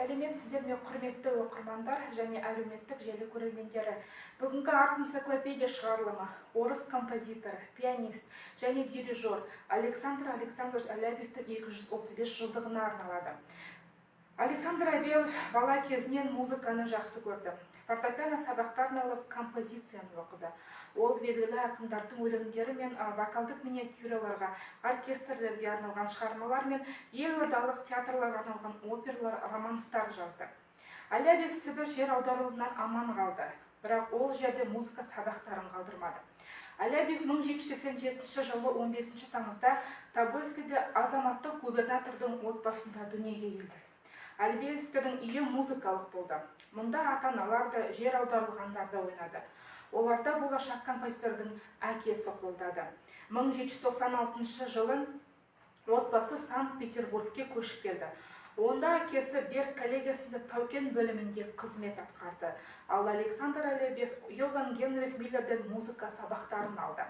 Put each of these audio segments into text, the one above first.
Сәлеметсіздер ме құрметті оқырмандар және әлеуметтік желі көрермендері. Бүгінгі арт энциклопедия шығарылымы орыс композиторы, пианист және дирижер Александр Александрович Алябьевтің 235 жылдығына арналады. Александр Алябьев бала кезінен музыканы жақсы көрді. Фортепиано сабақтарын алып композицияны оқыды. Ол белгілі ақындардың өлеңдері мен вокалдық миниатюраларға, оркестрлерге арналған шығармалар мен елордалық театрларға арналған оперлар, романстар жазды. Алябьев Сібір жер аударылуынан аман қалды, бірақ ол жерде музыка сабақтарын қалдырмады. Алябьев 1787 жылы 15 тамызда Тобольскіде азаматтық губернатордың отбасында дүниеге келді. Алябьевтердің үйі музыкалық болды. Мұнда ата-аналар да, жер аударылғандар да ойнады. Оларда болашақ композитордың әкесі қолдады. 1796 жылы отбасы Санкт-Петербургке көшіп келді. Онда әкесі Берг коллегиясында таукен бөлімінде қызмет атқарды. Ал Александр Алябьев Йоганн Генрих Миллерден музыка сабақтарын алды.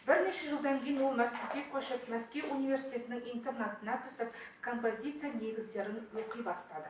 Бірнеше жылдан кейін ол Мәскеуге көшіп, Мәскеу университетінің интернатына түсіп, композиция негіздерін оқи бастады.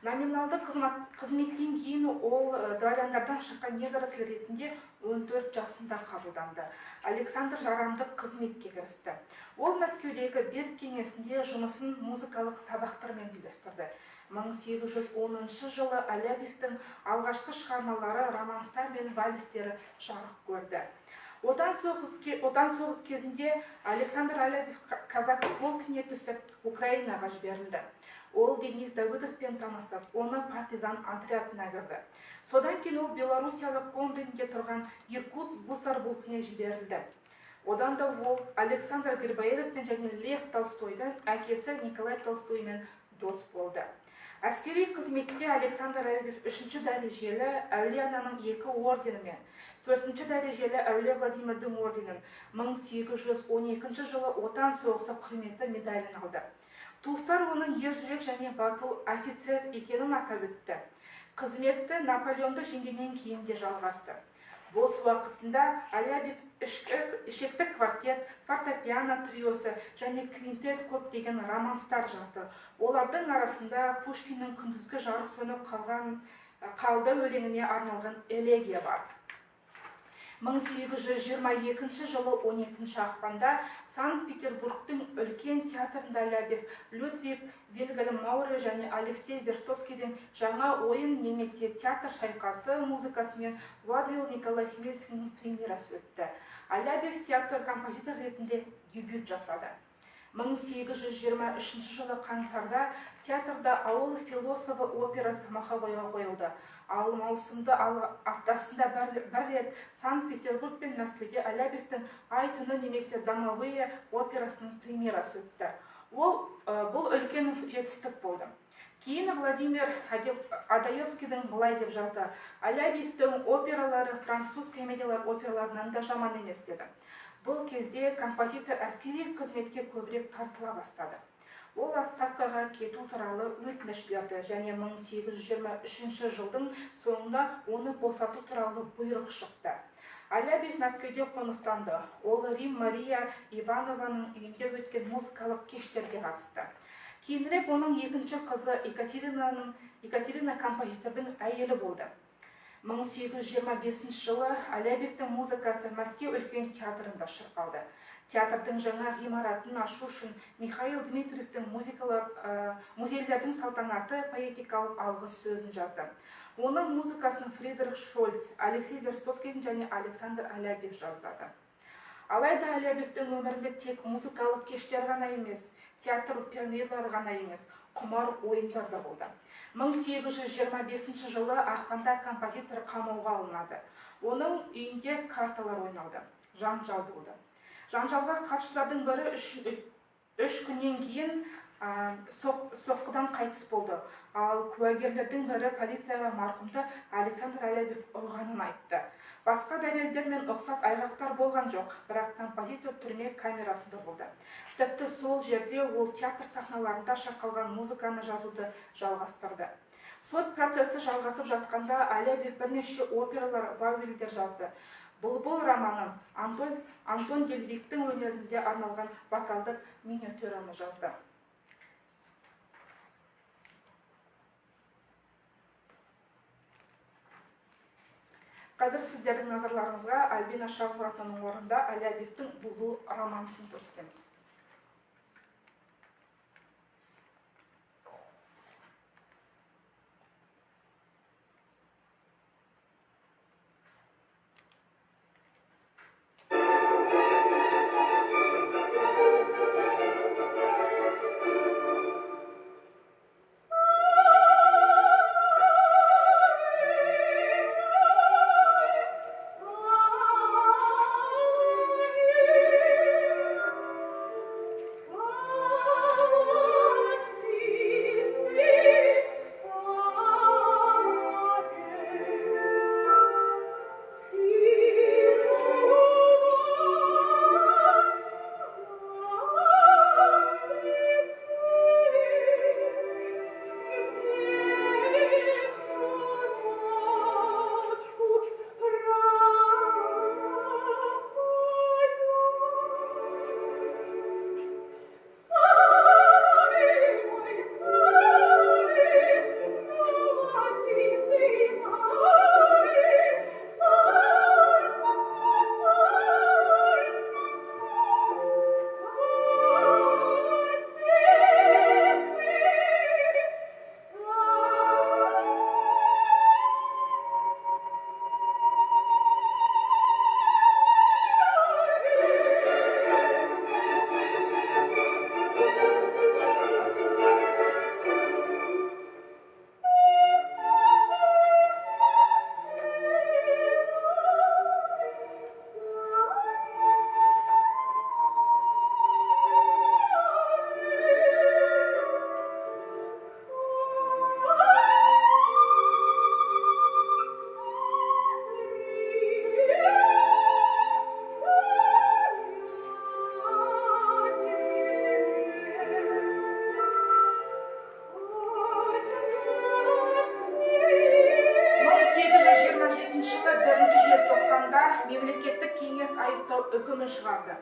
Номиналды қызметтен кейін ол дворяндардан шыққан недоросль ретінде 14 жасында қабылданды. Александр жарамдық қызметке кірісті. Ол Мәскеудегі Берг кеңесінде жұмысын музыкалық сабақтармен үйлестірді. 1810 жылы Алябьевтің алғашқы шығармалары, романстар мен вальстері жарық көрді. Отан соғыс кезінде Александр Алябьев казак полкіне түсіп, Украинаға жіберілді. Ол Денис Давыдовпен танысып, оны партизан отрядына кірді. Содан кейін ол Белоруссиялық Конденге тұрған Иркутск гусар полкіне жіберілді. Одан да ол Александр Грибоедовпен және Лев Толстойдың әкесі Николай Толстоймен дос болды. Әскери қызметте Александр Алябьев 3-ші дәрежелі Әулие Ананың 2 орденімен, 4-ші дәрежелі Әулие Владимирдің орденін 1812 жылы Отан соғысы құрметті медалін алды. Туыстар оның ержүрек және батыл офицер екенін атап өтті. Қызметті Наполеонды жеңгеннен кейін де жалғасты. Бос уақытында Алябьев ішекті квартет, фортепиано триосы және квинтет көптеген романстар жазды. Олардың арасында Пушкиннің күндізгі жарық сөніп қалды өлеңіне арналған элегия бар. 1822 жылы 12 ақпанда Санкт-Петербургтың үлкен театрында Алябьев Людвиг Вильгельм Мауре және Алексей Верстовскийдің жаңа ойын немесе театр шайқасы музыкасымен Владимир Николай Хмельницкийдің премьерасы өтті. Алябьев театр композитор ретінде дебют жасады. 1823 жылы қаңтарда театрда ауыл философы операсы махабайға қойылды. Ал маусымда аптасында бір рет Санкт-Петербург пен Мәскеуде Алябьевтің Ай түні немесе Домовые операсының премьерасы өтті. Бұл үлкен жетістік болды. Кейін Владимир Адаевскийдің былай деп жазды: Алябьевтің опералары француз комедиялар операларынан да жаман емес деді. Бұл кезде композитор әскери қызметке көбірек тартыла бастады. Ол отставкаға кету туралы өтініш берді және 1823 жылдың соңында оны босату туралы бұйрық шықты. Алябьев Мәскеуде қоныстанды. Ол Рим Мария Иванованың үйінде өткен музыкалық кештерге қатысты. Кейінірек оның екінші қызы Екатерина композитордың әйелі болды. 1825 жылы Алябьевтің музыкасы Мәскеу үлкен театрында шырқалды. Театрдың жаңа ғимаратын ашу үшін Михаил Дмитриевтің музейлердің салтанаты поэтикалық алғыс сөзін жазды. Оның музыкасын Фридрих Шольц, Алексей Верстовский және Александр Алябьев жазды. Алайда Алябьевтің өмірінде тек музыкалық кештер ғана емес, театр премьералары ғана емес, құмар ойындар да болды. 1825 жылы ақпанда композитор қамауға алынады. Оның үйінде карталар ойналды. Жанжал болды. Жанжалға қатысушылардың бірі 3 күннен кейін соққыдан қайтыс болды. Ал куәгерлердің бірі полицияға марқұмды Александр Алябьев ұрғанын айтты. Басқа дәлелдер мен ұқсас айғақтар болған жоқ, бірақ композитор түрме камерасында болды. Тіпті сол жерде ол театр сахналарында шырқалған музыканы жазуды жалғастырды. Сот процесі жалғасып жатқанда Алябьев бірнеше опералар, вавилдер жазды. Бұлбұл романы Антон Гельвигтің өнерінде арналған вокалдық миниатюраны жазды. Қазір сіздердің назарларыңызға Альбина Шағмұратованың орында Әләбиевтің «Бұлбұл» романсын көрсетеміз. Мемлекеттік кеңес айыптау үкімі шығарды.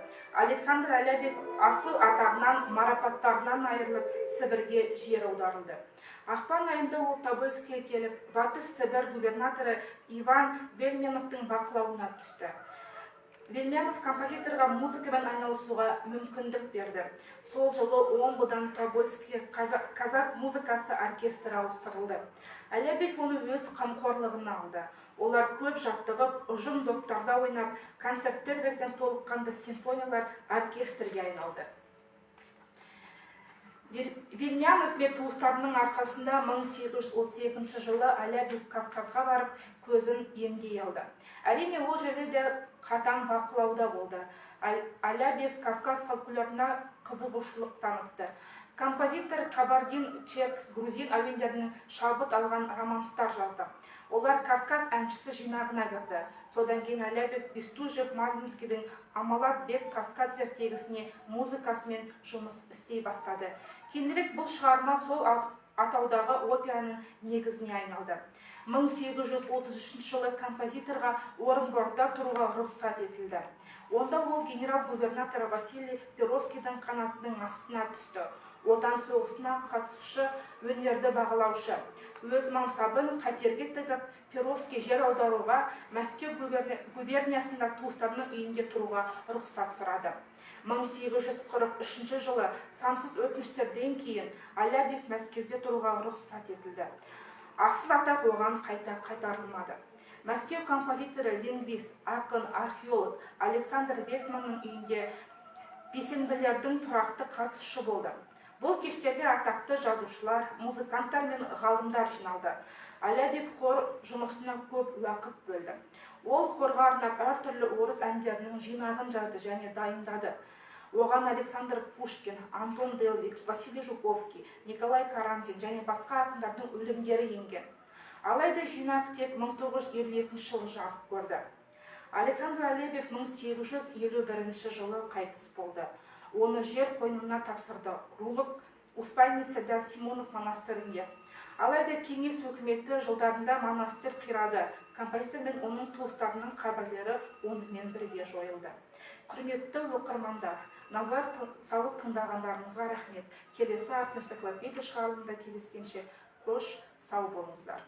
Александр Әләбиев асыл атағынан, марапаттарынан айырылып, Сібірге жер аударылды. Ақпан айында ол Тобольскіге келіп, Батыс Сібір губернаторы Иван Вельменовтың бақылауына түсті. Вельменов композиторға музыкамен айналысуға мүмкіндік берді. Сол жылы Омбыдан Тобольскіге қазақ музыкасы оркестрі ауыстырылды. Әләбиев оны өз қамқорлығына алды. Олар көп жаттығып, ұжым доптарда ойнап, концерттер берген толыққанды симфониялар оркестрге айналды. Вильнянов мен туыстарының арқасында 1832 жылы Әләбиев Кавказға барып, көзін емдей алды. Әрине, ол жерде де қатаң бақылауда болды. Әләбиев Кавказ фольклорына қызығушылық танытты. Композитор Кабардин, Чек, Грузин әуендерінің шабыт алған романстар жазды. Олар Кавказ әншісі жинағына кірді. Содан кейін Әләбиев Бестужев Марлинскийдің Амалат бек Кавказ ертегісіне музыкасымен жұмыс істей бастады. Кейінірек бұл шығарма сол атаудағы операның негізіне айналды. 1833 жылы композиторға Орынборда тұруға рұқсат етілді. Онда ол генерал-губернатор Василий Перовскийдің қанатының астына түсті. Отан соғысына қатысушы, өнерді бағалаушы. Өз мансабын қатерге тігіп, Перовский жер аударуға, Мәскеу губерниясында туыстарының үйінде тұруға рұқсат сұрады. 1843 жылы сансыз өтініштерден кейін Әләбиев Мәскеуге тұруға рұқсат етілді. Асыл атақ оған қайта қайтарылмады. Мәскеу композиторы, лингвист, ақын, археолог Александр Бесманның үйінде белсенділердің тұрақты қатысушы болды. Бұл кештерге атақты жазушылар, музыканттар мен ғалымдар жиналды. Әләбиев хор жұмысына көп уақыт бөлді. Ол хорға арнап әртүрлі орыс әндерінің жинағын жазды және дайындады. Оған Александр Пушкин, Антон Делвик, Василий Жуковский, Николай Карамзин және басқа ақындардың өлеңдері енген. Алайда жинақ тек 1952 жылы жарық көрді. Александр Әләбиев 1851 жылы қайтыс болды. Оны жер қойнына тапсырды. Рулық Успальницада Симонов монастырінде. Алайда кеңес өкіметі жылдарында монастыр қирады. Композитор мен оның туыстарының қабірлері онымен бірге жойылды. Құрметті оқырмандар, назар салып тыңдағандарыңызға рахмет. Келесі энциклопедия шығарылымында кездескенше қош сау болыңыздар.